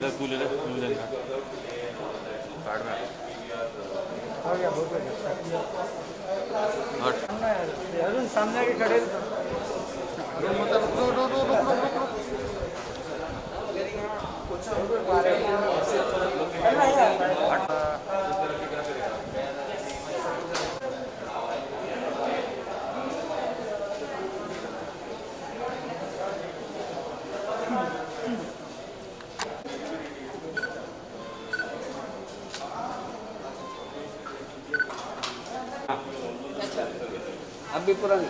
तू ले ले न्यूज़ कार्ड में हो गया बहुत हट अरुण सामने आके खड़े अब भी पुरानी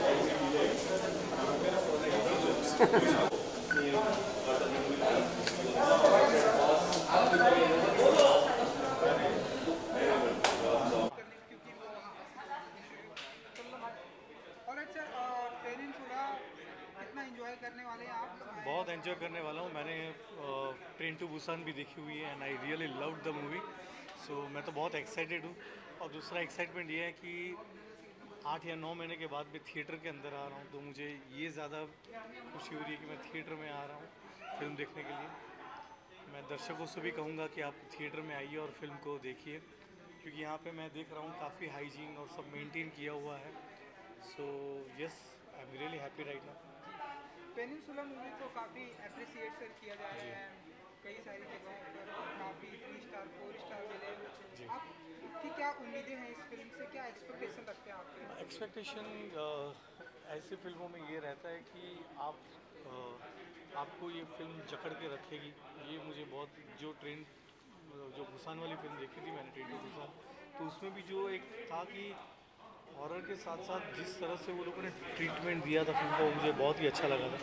बहुत एंजॉय करने वाला हूँ। मैंने ट्रेन टू बुसान भी देखी हुई है and I really loved the movie. So मैं तो बहुत एक्साइटेड हूँ। और दूसरा एक्साइटमेंट ये है कि 8 या 9 महीने के बाद मैं थिएटर के अंदर आ रहा हूँ, तो मुझे ये ज़्यादा खुशी हो रही है कि मैं थिएटर में आ रहा हूँ फिल्म देखने के लिए। मैं दर्शकों से भी कहूँगा कि आप थिएटर में आइए और फिल्म को देखिए, क्योंकि यहाँ पे मैं देख रहा हूँ काफ़ी हाइजीन और सब मेंटेन किया हुआ है। So yes, I am really happy right now. Peninsula movie को काफ़ी अप्रिसिएट सर किया जा रहा है, कई सारी जगहों पर काफ़ी 3 स्टार 4 स्टार मिले। आपकी क्या उम्मीदें हैं इस फिल्म से, क्या एक्सपेक्टेशन रखते हैं आपके? एक्सपेक्टेशन ऐसी फिल्मों में ये रहता है कि आपको ये फिल्म जकड़ के रखेगी। ये मुझे बहुत जो बुसान वाली फिल्म देखी थी मैंने, ट्रेन टू बुसान, तो उसमें भी जो एक था कि हॉरर के साथ साथ जिस तरह से वो लोगों ने ट्रीटमेंट दिया था फिल्म को, वो मुझे बहुत ही अच्छा लगा था।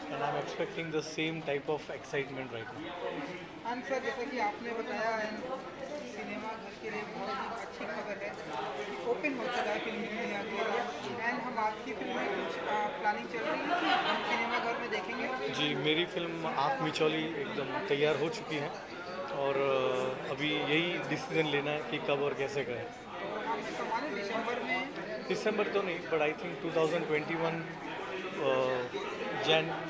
And I am expecting the same type of excitement right now. हाँ सर, जैसा कि आपने बताया है, सिनेमा घर के लिए बहुत ही अच्छी खबर है कि ओपन हो चुका है फिल्म दुनिया के लिए। एंड हम आपकी फिल्म में कुछ प्लानिंग चल रही है कि हम सिनेमा घर में देखेंगे? जी, मेरी फिल्म आँख मिचौली एकदम तैयार हो चुकी है और अभी यही डिसीजन लेना है कि कब और कैसे करें। हमारे दिसंबर तो नहीं, but I think 2021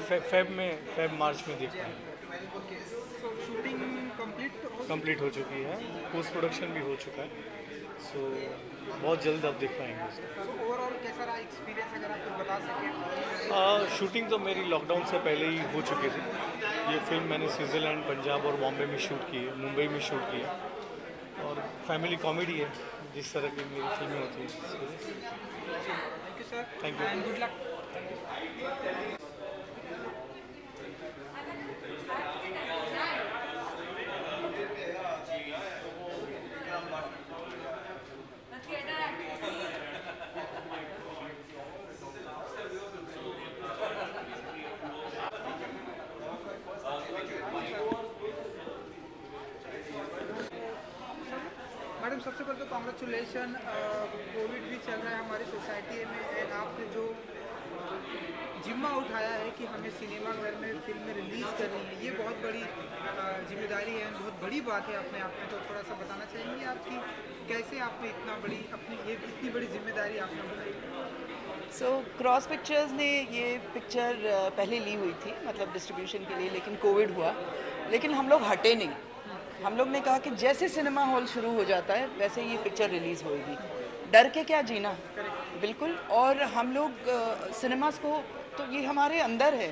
Feb March में देखना है। शूटिंग कंप्लीट हो चुकी है, पोस्ट प्रोडक्शन भी हो चुका है। सो बहुत जल्द आप देख पाएंगे उसको। ओवरऑल कैसा रहा एक्सपीरियंस, अगर आप कुछ बता सकें? शूटिंग तो मेरी लॉकडाउन से पहले ही हो चुकी थी। ये फिल्म मैंने स्विट्ज़रलैंड, पंजाब और बॉम्बे में शूट की है, मुंबई में शूट की है। और फैमिली कॉमेडी है, जिस तरह की मेरी फिल्में होती हैं। Thank you sir, thank you and good luck. Madam, सबसे पहले तो कॉन्ग्रेचुलेसन। कोविड भी चल रहा है हमारी सोसाइटी में, एंड आपने जो जिम्मा उठाया है कि हमें सिनेमा घर में फिल्म रिलीज़ करनी है, ये बहुत बड़ी जिम्मेदारी है, बहुत बड़ी बात है अपने आप में। तो थोड़ा सा बताना चाहेंगे आपकी कैसे आपने इतनी बड़ी जिम्मेदारी आपने उठाई? सो क्रॉस पिक्चर्स ने ये पिक्चर पहले ली हुई थी, मतलब डिस्ट्रीब्यूशन के लिए, लेकिन कोविड हुआ, लेकिन हम लोग हटे नहीं। हम लोग ने कहा कि जैसे सिनेमा हॉल शुरू हो जाता है वैसे ये पिक्चर रिलीज़ होएगी। डर के क्या जीना, बिल्कुल। और हम लोग सिनेमास को, तो ये हमारे अंदर है,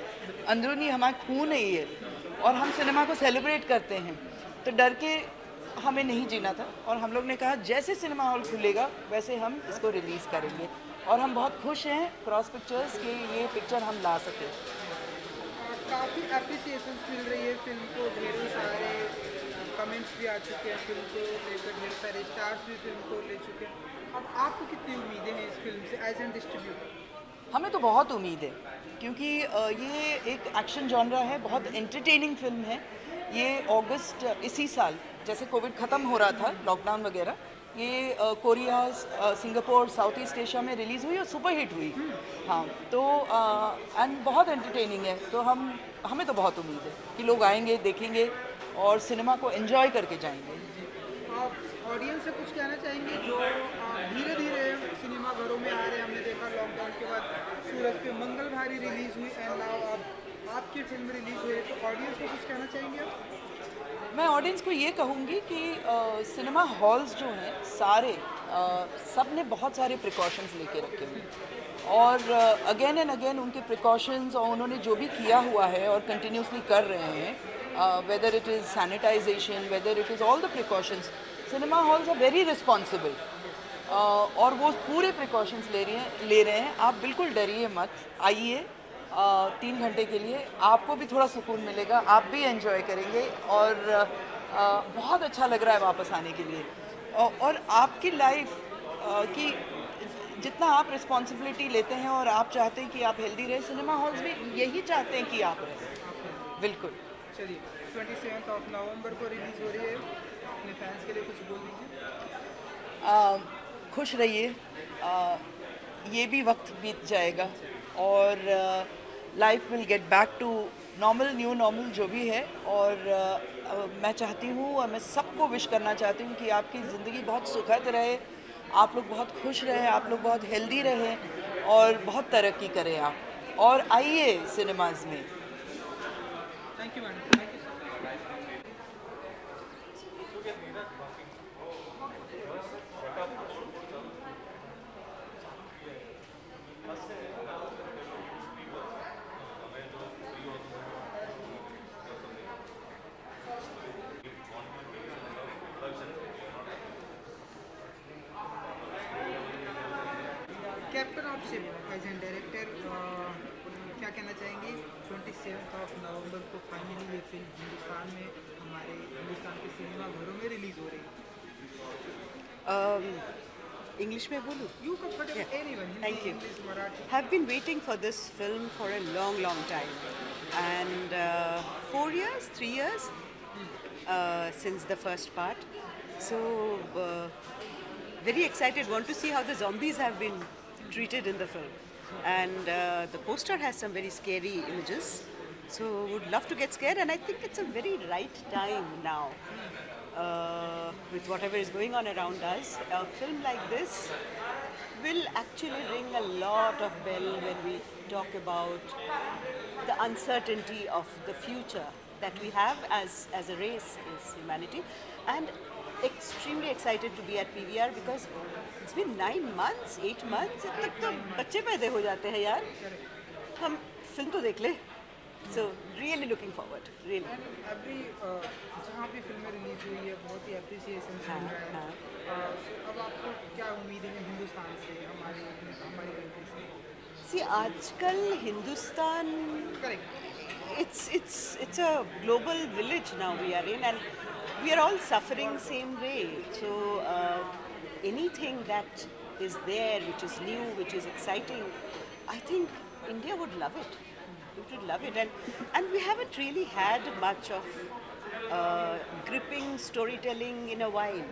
अंदरूनी हमारा खून है ये, और हम सिनेमा को सेलिब्रेट करते हैं, तो डर के हमें नहीं जीना था। और हम लोग ने कहा जैसे सिनेमा हॉल खुलेगा वैसे हम इसको रिलीज़ करेंगे, और हम बहुत खुश हैं क्रॉस पिक्चर्स के ये पिक्चर हम ला सके। काफ़ी अप्रिसिएशन मिल रही है फिल्म को, ढेरों सारे कमेंट्स भी आ चुके हैं फिल्म को लेकर, ढेर सारे स्टार्स भी फिल्म को ले चुके हैं। अब आपको कितनी उम्मीदें हैं इस फिल्म से एज एन डिस्ट्रीब्यूटर? हमें तो बहुत उम्मीद है, क्योंकि ये एक एक्शन जॉनरा है, बहुत एंटरटेनिंग फिल्म है। ये अगस्त इसी साल, जैसे कोविड ख़त्म हो रहा था, लॉकडाउन वगैरह, ये Korea, Singapore, south east Asia में रिलीज़ हुई और सुपर हिट हुई। हाँ, तो एंड बहुत एंटरटेनिंग है, तो हमें तो बहुत उम्मीद है कि लोग आएंगे, देखेंगे और सिनेमा को एंजॉय करके जाएंगे। आप ऑडियंस से कुछ कहना चाहेंगे जो धीरे धीरे सिनेमा घरों में आ रहे हैं? हमने देखा लॉकडाउन के बाद सूरज पे मंगलभारी रिलीज़ हुई, एंड नाउ अब आपकी फिल्म रिलीज़ हुई है, तो ऑडियंस को कुछ कहना चाहेंगे आप? मैं ऑडियंस को ये कहूँगी कि सिनेमा हॉल्स जो हैं सारे सब ने बहुत सारे प्रिकॉशंस लेके रखे हुए हैं और अगेन एंड अगेन उनके प्रिकॉशंस और उन्होंने जो भी किया हुआ है और कंटिन्यूसली कर रहे हैं, whether it is sanitisation, whether it is all the precautions, cinema halls are very responsible और वो पूरे प्रिकॉशंस ले रहे हैं। आप बिल्कुल डरिए मत, आइए 3 घंटे के लिए, आपको भी थोड़ा सुकून मिलेगा, आप भी एंजॉय करेंगे और बहुत अच्छा लग रहा है वापस आने के लिए। और आपकी लाइफ की जितना आप रिस्पॉन्सिबिलिटी लेते हैं और आप चाहते हैं कि आप हेल्दी रहे, सिनेमा हॉल्स भी यही चाहते हैं कि आप रहें। बिल्कुल। चलिए 27 नवंबर को रिलीज़ हो रही है, अपने फैंस के लिए कुछ बोल दीजिए। खुश रहिए, ये भी वक्त बीत जाएगा और life will get back to normal, new normal जो भी है। और मैं चाहती हूँ और मैं सबको विश करना चाहती हूँ कि आपकी ज़िंदगी बहुत सुखद रहे, आप लोग बहुत खुश रहें, आप लोग बहुत हेल्दी रहें और बहुत तरक्की करें आप, और आइए सिनेमाज़ में। Thank you madam, thank you. Captain of ship as an director क्या कहना चाहेंगे? 27 नवंबर को फाइनली ये फिल्म हिंदुस्तान में, हमारे हिंदुस्तान के सिनेमा घरों में रिलीज़ हो रही है। English में बोलूँ? You comfortable anyone, Thank you. English, Marathi. Have been waiting for this film for a long, long time, and 4 years, 3 years since the first part. So very excited. Want to see how the zombies have been treated in the film, and the poster has some very scary images. So would love to get scared, and I think it's a very right time now. With whatever is going on around us, a film like this will actually ring a lot of bell when we talk about the uncertainty of the future that we have as a race, as humanity, and extremely excited to be at PVR because it's been 9 months, 8 months, अब तक तो बच्चे पैदा हो जाते हैं यार, हम फिल्म तो देख ले। So really looking forward, really. And अभी जहाँ भी फिल्में रिलीज हुई है बहुत ही अप्रिसिएशन मिल रहा है। So, अब आपको क्या उम्मीद है हिंदुस्तान से, हमारी कंट्री से? See, आजकल Hindustan, correct, it's a global village now we are in, and we are all suffering same way. So anything that is there, which is new, which is exciting, I think India would love it. It would love it, and we haven't really had much of gripping storytelling in a while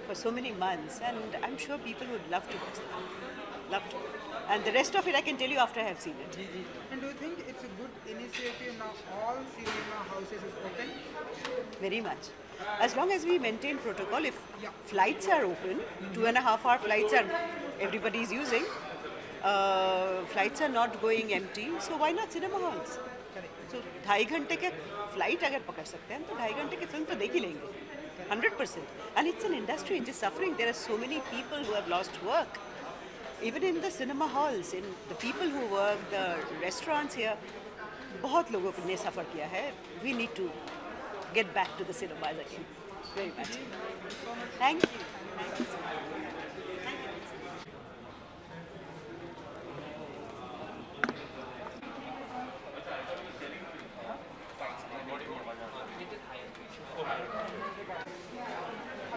for so many months, and I'm sure people would love to watch it. Love to. And the rest of it I can tell you after I have seen it. And do you think it's a good initiative now all cinema houses is open? Very much. As long as we maintain protocol, if Yeah. flights are open, 2.5-hour flights are everybody is using, flights are not going empty, so why not cinema halls? Correct. So 2.5 घंटे के flight अगर पकड़ सकते हैं तो 2.5 घंटे की film तो देख ही लेंगे 100%. And it's an industry which is suffering. There are so many people who have lost work, even in the cinema halls, in the people who work, the restaurants here. बहुत लोगों ने सफ़र किया है. We need to get back to the cinemas again. Very much. Thank you.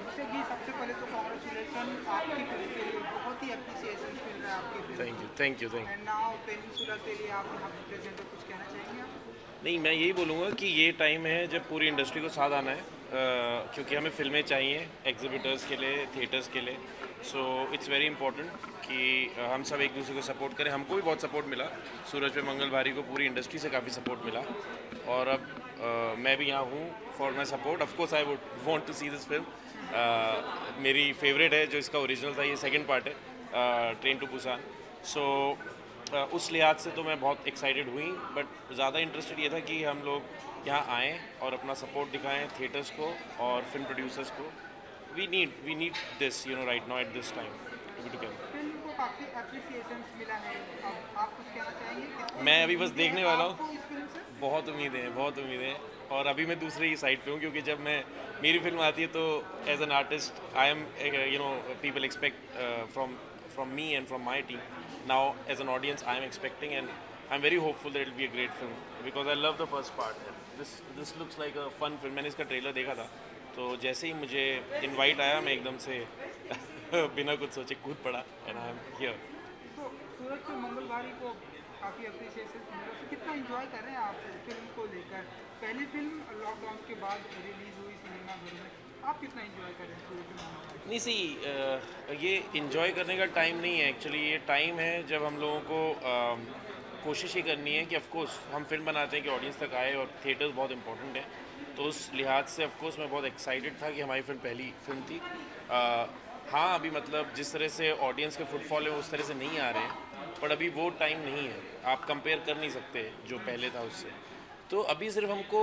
Abhishek ji, सबसे पहले तो congratulation आपकी film के लिए, बहुत ही अप्रिसिएशन मिल रहा है आपकी film. Thank you. And now peninsula के लिए आप यहाँ पे प्रेजेंट हो, कुछ कहना चाहेंगे आप? नहीं, मैं यही बोलूँगा कि ये टाइम है जब पूरी इंडस्ट्री को साथ आना है, क्योंकि हमें फिल्में चाहिए एग्जिबिटर्स के लिए, थिएटर्स के लिए। सो इट्स वेरी इंपॉर्टेंट कि हम सब एक दूसरे को सपोर्ट करें। हमको भी बहुत सपोर्ट मिला, सूरज पे मंगल भारी को पूरी इंडस्ट्री से काफ़ी सपोर्ट मिला, और अब मैं भी यहाँ हूँ for my support. Of course I would want to see this film. मेरी फेवरेट है जो इसका ओरिजिनल था, ये सेकंड पार्ट है, ट्रेन टू बुसान। सो उस लिहाज से तो मैं बहुत एक्साइटेड हुई, बट ज़्यादा इंटरेस्टेड ये था कि हम लोग यहाँ आएँ और अपना सपोर्ट दिखाएं थिएटर्स को और फिल्म प्रोड्यूसर्स को. We need this right now at this time to be together. Film को काफ़ी अप्रिसिएशंस मिला है, अब आप कुछ कहना चाहेंगे? कितनी मैं अभी बस उम्मीदें देखने हैं वाला आपको हूँ. इस फिल्म से? बहुत उम्मीदें हैं और अभी मैं दूसरे ही साइड पे हूँ, क्योंकि जब मैं मेरी फिल्म आती है तो as an artist I am people expect from me and from my team. Now as an audience I am expecting and I am very hopeful that it be a great film because I love the first part. This looks like a fun film. मैंने इसका trailer देखा था तो जैसे ही मुझे invite आया मैं एकदम से बिना कुछ सोचे कूद पड़ा एंड आई एम हियर. तो सूरज के मंगलवारी को काफ़ी अप्रिसिएशन मिला, तो कितना एंजॉय कर रहे हैं आप फिल्म को लेकर? पहली फिल्म लॉकडाउन के बाद रिलीज़ हुई सिनेमाघर में, आप कितना एंजॉय कर रहे हैं सूरज के मंगलवारी? नहीं सी ये इन्जॉय करने का टाइम नहीं है एक्चुअली. ये टाइम है जब हम लोगों को कोशिश ये करनी है कि ऑफकोर्स हम फिल्म बनाते हैं कि ऑडियंस तक आए और थिएटर्स बहुत इंपॉर्टेंट है. तो उस लिहाज से ऑफकोर्स मैं बहुत एक्साइटेड था कि हमारी फिल्म पहली फिल्म थी. हाँ अभी मतलब जिस तरह से ऑडियंस के फुटफॉल है उस तरह से नहीं आ रहे हैं, पर अभी वो टाइम नहीं है. आप कंपेयर कर नहीं सकते जो पहले था उससे. तो अभी सिर्फ हमको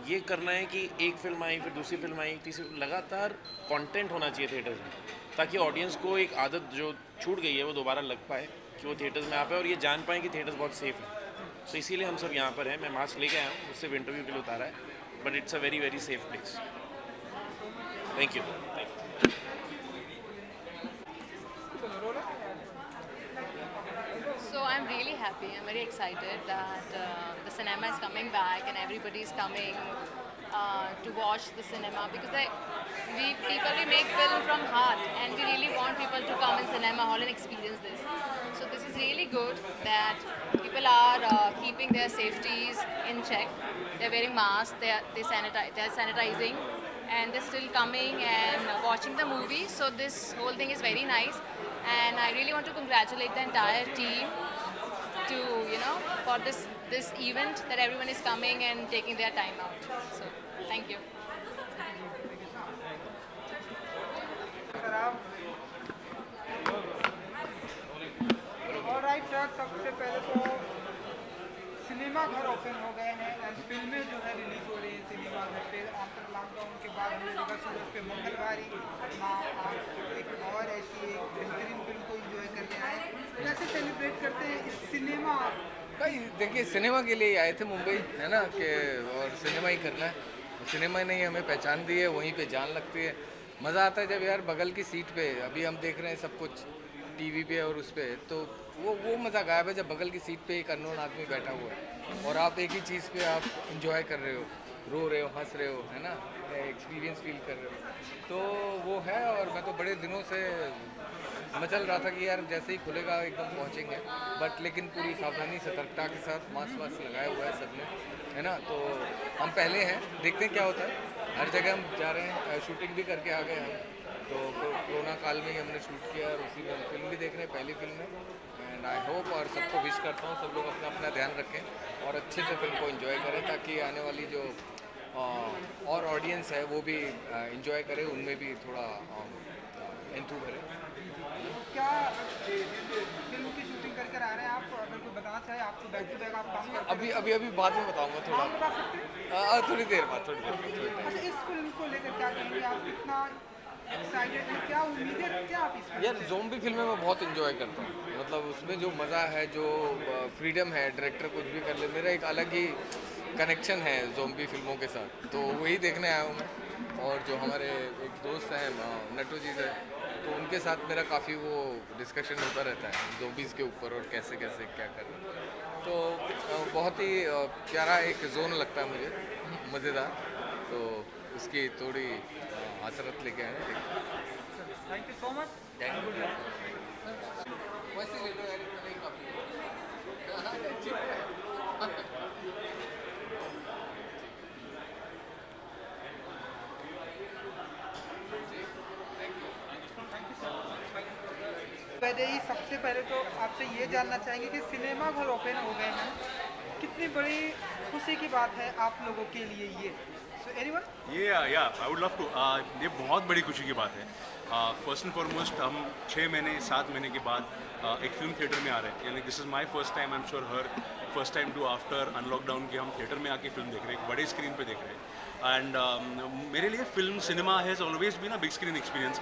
ये करना है कि एक फिल्म आई, फिर दूसरी फिल्म आई, तीसरी, लगातार कंटेंट होना चाहिए थिएटर्स में, ताकि ऑडियंस को एक आदत जो छूट गई है वो दोबारा लग पाए कि वो थिएटर्स में आ पाए और ये जान पाए कि थिएटर्स बहुत सेफ है. तो इसीलिए हम सब यहाँ पर हैं. मैं मास्क लेके आया हूँ, उससे इंटरव्यू के लिए उतारा है, but it's a very very safe place. Thank you. So I'm really happy. I'm very excited that the cinema is coming back and everybody is coming to watch the cinema because we make film from heart and we really want people to come in cinema hall and experience this. So this is really good that people are keeping their safeties in check. They're wearing masks. They're sanitizing, and they're still coming and watching the movie. So this whole thing is very nice. And I really want to congratulate the entire team to for this event that everyone is coming and taking their time out. So thank you. Alright sir, सबसे पहले तो cinema घर open हो गए हैं और फिल्में जो है रिलीज हो रही हैं सिनेमा घर पे. आफ्टर लॉकडाउन के बाद हमने देखा सूरज पे मंगलवारी आप एक और ऐसी एक बेहतरीन फिल्म को इंजॉय करने आए. कैसे सेलिब्रेट करते हैं इस सिनेमा? भाई देखिए, सिनेमा के लिए आए थे मुंबई, है ना, कि और सिनेमा ही करना है. सिनेमा ने ही हमें पहचान दी है, वहीं पे जान लगती है. मज़ा आता है जब यार बगल की सीट पे, अभी हम देख रहे हैं सब कुछ टीवी पे और उस पे, तो वो मज़ा गायब है जब बगल की सीट पे एक अननोन आदमी बैठा हुआ है और आप एक ही चीज़ पे आप इंजॉय कर रहे हो, रो रहे हो, हंस रहे हो, है ना, एक्सपीरियंस फील कर रहे हो. तो वो है. और मैं तो बड़े दिनों से मचल रहा था कि यार जैसे ही खुलेगा एकदम पहुंचेंगे, बट लेकिन पूरी सावधानी सतर्कता के साथ मास्क वास्क लगाया हुआ है सबने, है ना. तो हम पहले हैं, देखते हैं क्या होता है. हर जगह हम जा रहे हैं, शूटिंग भी करके आ गए हम. तो कोरोना काल में ही हमने शूट किया और उसी में हम फिल्म भी देख रहे हैं, पहली फिल्म है. एंड आई होप, और सबको विश करता हूँ, सब लोग अपना अपना ध्यान रखें और अच्छे से फिल्म को एंजॉय करें, ताकि आने वाली जो और ऑडियंस है वो भी एंजॉय करे, उनमें भी थोड़ा एंथू भरे. क्या फिल्म की शूटिंग कर आ रहे हैं आप? अगर कोई बताना चाहे आपको, बैक टू बैक आप काम करते हैं? अभी बाद में बताऊँगा, आप थोड़ा बता सकते हैं? थोड़ी देर बाद. अच्छा, इस फिल्म को लेकर क्या कहेंगे आप? कितना एक्साइटेड हैं, क्या उम्मीदें क्या आप इसमें? यार ज़ोंबी फिल्में मैं बहुत इन्जॉय करता हूँ. मतलब उसमें जो मज़ा है, जो फ्रीडम है, डायरेक्टर कुछ भी कर ले, मेरा एक अलग ही कनेक्शन है ज़ोंबी फिल्मों के साथ. तो वही देखने आया हूँ मैं. और जो हमारे एक दोस्त हैं नटू जी से, तो उनके साथ मेरा काफ़ी वो डिस्कशन होता रहता है ज़ोंबीज़ के ऊपर और कैसे कैसे क्या करना. तो बहुत ही प्यारा एक जोन लगता है मुझे, मज़ेदार. तो उसकी थोड़ी हसरत लेके आए हैं. Thank you so much. Thank you. वैसे ले लो यार, इतना ही काफ़ी पहले ही सबसे पहले तो आपसे ये जानना चाहेंगे कि सिनेमा घर ओपन हो गए हैं, कितनी बड़ी खुशी की बात है आप लोगों के लिए ये? So anyone? Yeah, I would love to. ये बहुत बड़ी खुशी की बात है. फर्स्ट एंड फॉरमोस्ट हम 6 महीने 7 महीने के बाद एक फिल्म थिएटर में आ रहे हैं. यानी this is my first time, I am sure हर first time too after unlockdown कि हम थिएटर में आके फिल्म देख रहे हैं, एक बड़े स्क्रीन पे देख रहे हैं. एंड मेरे लिए film cinema has always been a big screen experience.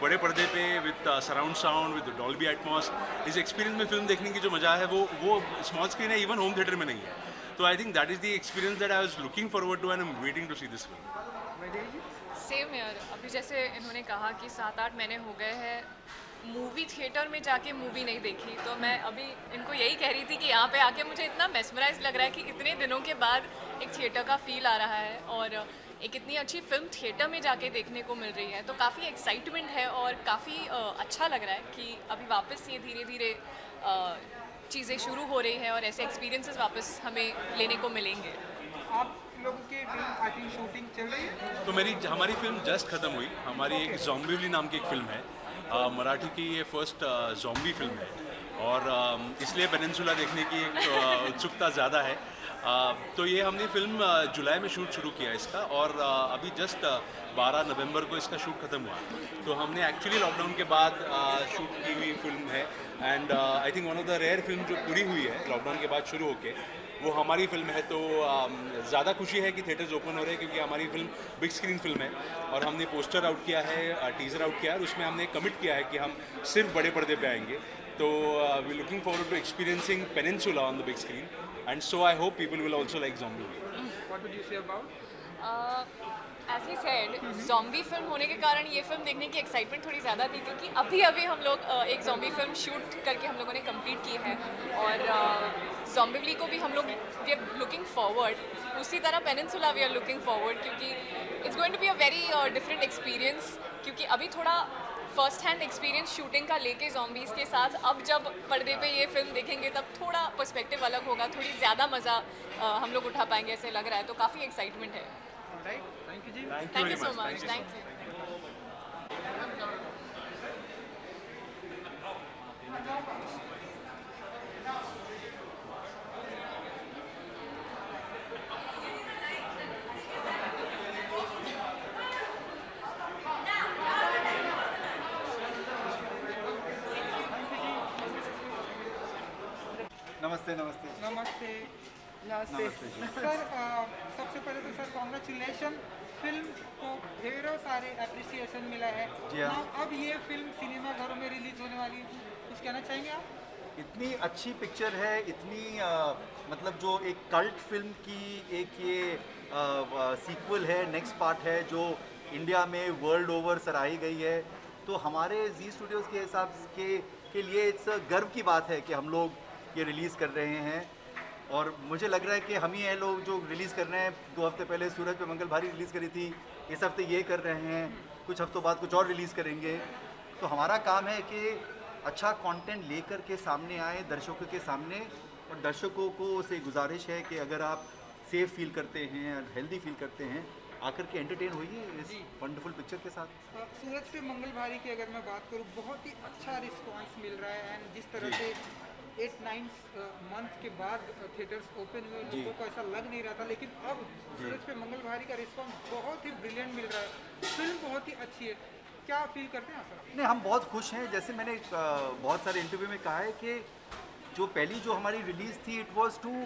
बड़े पर्दे पे with surround sound with Dolby Atmos, इस एक्सपीरियंस में फिल्म देखने की जो मज़ा है वो स्मॉल स्क्रीन है, इवन होम थिएटर में नहीं है. तो I think that is the experience that I was looking forward to and I am waiting to see this film. Same यार, अभी जैसे इन्होंने कहा कि 7-8 महीने हो गए हैं मूवी थिएटर में जाके मूवी नहीं देखी, तो मैं अभी इनको यही कह रही थी कि यहाँ पे आके मुझे इतना मेस्मराइज लग रहा है कि इतने दिनों के बाद एक थिएटर का फील आ रहा है और एक इतनी अच्छी फिल्म थिएटर में जाके देखने को मिल रही है. तो काफ़ी एक्साइटमेंट है और काफ़ी अच्छा लग रहा है कि अभी वापस ये धीरे धीरे चीज़ें शुरू हो रही है और ऐसे एक्सपीरियंसेस वापस हमें लेने को मिलेंगे. आप लोगों की फिल्म आई थिंक शूटिंग चल रही है? तो हमारी फिल्म जस्ट ख़त्म हुई. हमारी एक ज़ॉम्बीवली नाम की एक फ़िल्म है, मराठी की ये फर्स्ट ज़ॉम्बी फिल्म है और इसलिए पेनिनसुला देखने की एक उत्सुकता ज़्यादा है. तो ये हमने फिल्म जुलाई में शूट शुरू किया इसका और अभी जस्ट 12 नवंबर को इसका शूट ख़त्म हुआ. तो हमने एक्चुअली लॉकडाउन के बाद शूट की हुई फिल्म है and I think one of the rare film जो पूरी हुई है लॉकडाउन के बाद शुरू होके, वो हमारी फिल्म है. तो ज़्यादा खुशी है कि थिएटर्स ओपन हो रहे हैं क्योंकि हमारी फिल्म बिग स्क्रीन फिल्म है और हमने पोस्टर आउट किया है, टीज़र आउट किया है और उसमें हमने कमिट किया है कि हम सिर्फ बड़े पर्दे पे आएंगे. तो we looking forward to experiencing Peninsula on the big screen and so I hope people will also like zombie. What would you say about? As he said, zombie film होने के कारण ये फिल्म देखने की एक्साइटमेंट थोड़ी ज़्यादा थी क्योंकि अभी हम लोग एक ज़ॉम्बी फिल्म शूट करके हम लोगों ने कंप्लीट की है और ज़ॉम्बीवली को भी हम लोग वी आर लुकिंग फॉरवर्ड. उसी तरह Peninsula we are looking forward क्योंकि it's going to be a very different experience क्योंकि अभी थोड़ा फर्स्ट हैंड एक्सपीरियंस शूटिंग का लेके ज़ॉम्बीज़ के साथ अब जब पर्दे पे ये फिल्म देखेंगे तब थोड़ा पर्सपेक्टिव अलग होगा, थोड़ी ज़्यादा मज़ा हम लोग उठा पाएंगे ऐसे लग रहा है. तो काफ़ी एक्साइटमेंट है. Right? Thank you, जी. Thank you so much. Thank you. नमस्ते नमस्ते नमस्ते. नमस्ते. सर सबसे पहले तो सर कॉन्ग्रेचुलेशन, फिल्म को ढेरों सारे अप्रिसिएशन मिला है. जी हाँ. Now, अब ये फिल्म सिनेमा घरों में रिलीज होने वाली है, कुछ कहना चाहेंगे आप? इतनी अच्छी पिक्चर है, इतनी मतलब जो एक कल्ट फिल्म की एक ये सीक्वल है, नेक्स्ट पार्ट है जो इंडिया में वर्ल्ड ओवर सराही गई है. तो हमारे जी स्टूडियोज़ के हिसाब के लिए इट्स गर्व की बात है कि हम लोग ये रिलीज़ कर रहे हैं और मुझे लग रहा है कि हम ही हैं लोग जो रिलीज़ कर रहे हैं. 2 हफ्ते पहले सूरज पे मंगल भारी रिलीज़ करी थी, इस हफ्ते ये कर रहे हैं, कुछ हफ्तों बाद कुछ और रिलीज़ करेंगे. तो हमारा काम है कि अच्छा कंटेंट लेकर के सामने आए दर्शकों के सामने और दर्शकों को से गुजारिश है कि अगर आप सेफ फील करते हैं और हेल्दी फील करते हैं आकर के एंटरटेन होइए इस वंडरफुल पिक्चर के साथ. सूरज पे मंगल भारी की अगर मैं बात करूँ, बहुत ही अच्छा रिस्पांस मिल रहा है एंड जिस तरह से 8-9 मंथ के बाद थिएटर्स ओपन हुए, लोगों को ऐसा लग नहीं रहा था, लेकिन अब सूरज पे मंगल भारी का रिस्पांस बहुत ही ब्रिलियंट मिल रहा है. फिल्म बहुत ही अच्छी है, क्या फील करते हैं सर? नहीं, हम बहुत खुश हैं. जैसे मैंने बहुत सारे इंटरव्यू में कहा है कि जो पहली जो हमारी रिलीज़ थी it was to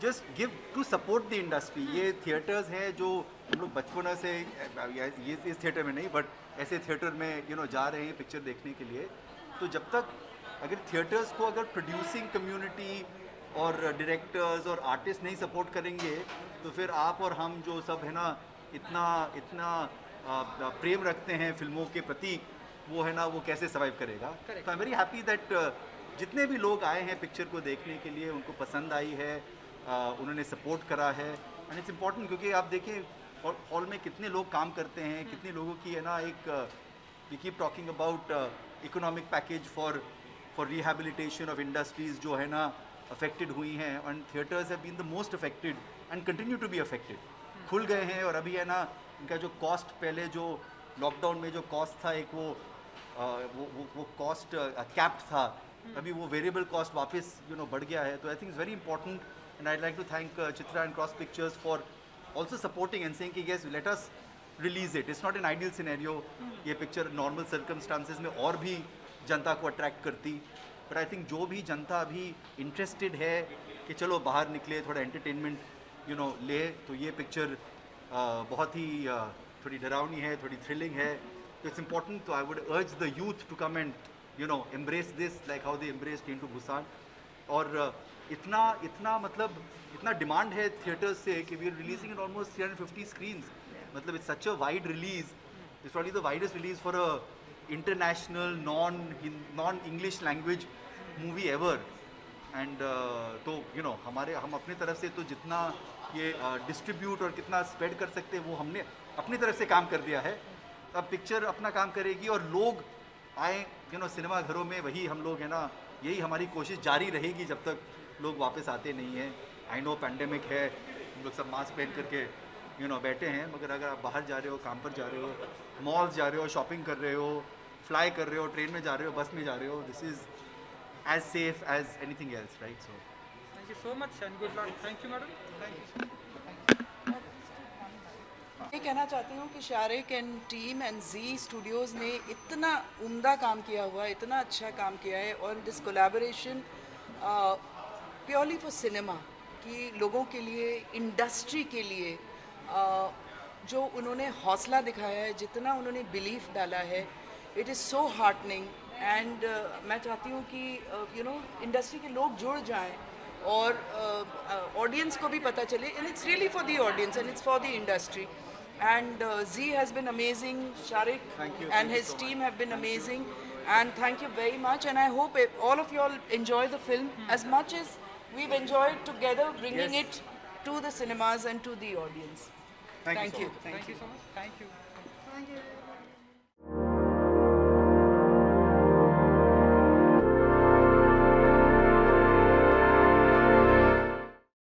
just give to support the industry. ये थिएटर्स हैं जो हम लोग बचपन से ये इस थिएटर में नहीं बट ऐसे थिएटर में जा रहे हैं पिक्चर देखने के लिए. तो जब तक अगर थिएटर्स को अगर प्रोड्यूसिंग कम्युनिटी और डायरेक्टर्स और आर्टिस्ट नहीं सपोर्ट करेंगे तो फिर आप और हम जो सब है ना इतना प्रेम रखते हैं फिल्मों के प्रति, वो है ना वो कैसे सर्वाइव करेगा. तो आई एम वेरी हैप्पी दैट जितने भी लोग आए हैं पिक्चर को देखने के लिए उनको पसंद आई है, उन्होंने सपोर्ट करा है. एंड इट्स इम्पॉर्टेंट क्योंकि आप देखिए हॉल में कितने लोग काम करते हैं, कितने लोगों की है ना एक we keep talking about economic package for rehabilitation of industries जो है ना अफेक्टेड हुई हैं. And theatres have been the most affected and continue to be affected. खुल गए हैं और अभी है ना इनका जो कॉस्ट पहले जो लॉकडाउन में जो कॉस्ट था एक वो कॉस्ट कैप्ड था, अभी वो वेरिएबल कॉस्ट वापस बढ़ गया है. तो I think it's very important and I like to thank Chitra and Cross Pictures for also supporting and saying कि yes, let us release it. It's not an ideal scenario. ये picture normal circumstances में और भी जनता को attract करती, but I think जो भी जनता अभी interested है कि चलो बाहर निकले, थोड़ा entertainment ले, तो ये picture बहुत ही थोड़ी डरावनी है, थोड़ी thrilling है. So it's important. So I would urge the youth to come and embrace this like how they embraced Train to Busan. और इतना मतलब इतना डिमांड है थिएटर्स से कि we are releasing in almost 350 screens. मतलब it's such a wide release. It's probably the widest release for a international non English language movie ever. And तो हम अपनी तरफ से तो जितना ये डिस्ट्रीब्यूट और कितना स्प्रेड कर सकते हैं वो हमने अपनी तरफ से काम कर दिया है. अब पिक्चर अपना काम करेगी और लोग आए सिनेमा घरों में. वही हम लोग है ना, यही हमारी कोशिश जारी रहेगी जब तक लोग वापस आते नहीं हैं. आई नो पैंडेमिक है, हम लोग सब मास्क पहन करके बैठे हैं, मगर अगर आप बाहर जा रहे हो, काम पर जा रहे हो, मॉल्स जा रहे हो, शॉपिंग कर रहे हो, फ्लाई कर रहे हो, ट्रेन में जा रहे हो, बस में जा रहे हो, this is as safe as anything else, right? So thank you so much and good luck. Thank you madam. Thank you. ये कहना चाहती हूँ कि Sharik and team and Zee Studios ने इतना उम्दा काम किया हुआ है, इतना अच्छा काम किया है. और this collaboration purely for cinema कि लोगों के लिए, इंडस्ट्री के लिए जो उन्होंने हौसला दिखाया है, जितना उन्होंने बिलीफ डाला है, it is so heartening. And मैं चाहती हूँ कि इंडस्ट्री के लोग जुड़ जाएं और ऑडियंस को भी पता चले. And it's really for the audience and it's for the industry. And Z has been amazing, Sharik and his team have been amazing, and thank you very much. And I hope all of you all enjoy the film as much as we've enjoyed together bringing it to the cinemas and to the audience. Thank you so much. Thank you so much. Thank you. Thank you.